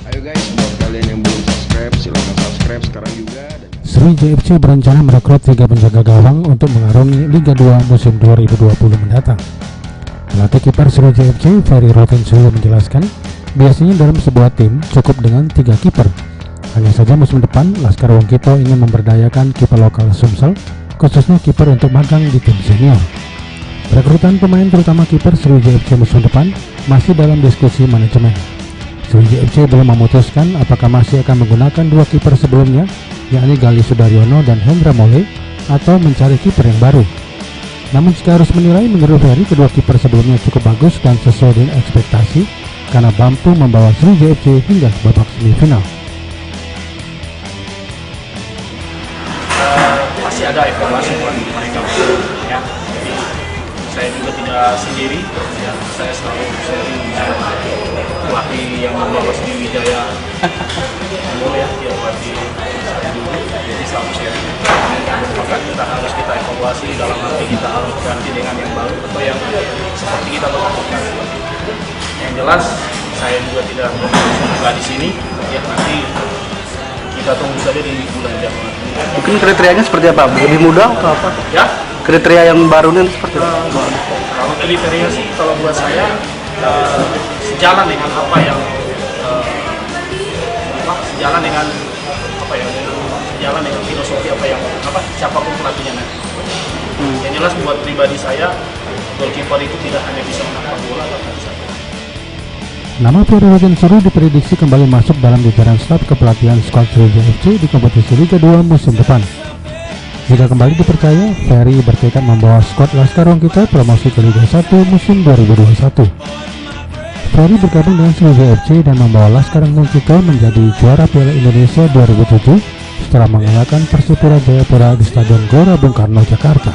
Ayo guys, buat kalian yang belum subscribe, silahkan subscribe sekarang juga. Sriwijaya FC berencana merekrut 3 penjaga gawang untuk mengarungi Liga 2 musim 2020 mendatang. Pelatih kiper Sriwijaya FC, Ferry Rotinsulu menjelaskan, biasanya dalam sebuah tim cukup dengan 3 kiper. Hanya saja musim depan, Laskar Wongkito ingin memberdayakan kiper lokal Sumsel, khususnya kiper untuk magang di tim senior. Perekrutan pemain terutama kiper Sriwijaya FC musim depan masih dalam diskusi manajemen. Sriwijaya FC belum memutuskan apakah masih akan menggunakan 2 kiper sebelumnya, yakni Gali Sudaryono dan Hendra Mole, atau mencari kiper yang baru. Namun jika harus menilai, menurut Ferry, kedua kiper sebelumnya cukup bagus dan sesuai dengan ekspektasi karena mampu membawa Sriwijaya FC hingga ke babak semifinal. Masih ada evaluasi buat mereka, ya. Jadi saya juga tidak sendiri, ya. Saya selalu sharing pelatih yang membawa Sriwijaya dulu, ya, dia pelatih dulu, jadi selalu sharing. Maka kita evaluasi, dalam arti kita harus ganti dengan yang baru atau yang seperti kita lakukan. Yang jelas saya juga tidak buka di sini, ya, nanti kita tunggu saja di bulan Januari. Mungkin kriterianya seperti apa? Lebih mudah atau apa? Ya, Kriteria yang baru ini seperti apa? kalau kriteria sih, kalau buat saya sejalan dengan apa yang sejalan dengan apa ya, sejalan dengan filosofi siapapun pelatihnya nanti. Yang jelas buat pribadi saya, goalkeeper itu tidak hanya bisa menangkap bola, tapi bisa. Nama Ferry Rotinsulu diprediksi kembali masuk dalam jajaran staf kepelatihan skuad Sriwijaya FC di kompetisi Liga 2 musim depan. Jika kembali dipercaya, Ferry bertekad membawa skuad Laskar Wongkito promosi ke Liga 1 musim 2021. Ferry bergabung dengan Sriwijaya FC dan membawa Laskar Wongkito menjadi juara Piala Indonesia 2007 setelah mengalahkan Persipura Jayapura di Stadion Gelora Bung Karno, Jakarta.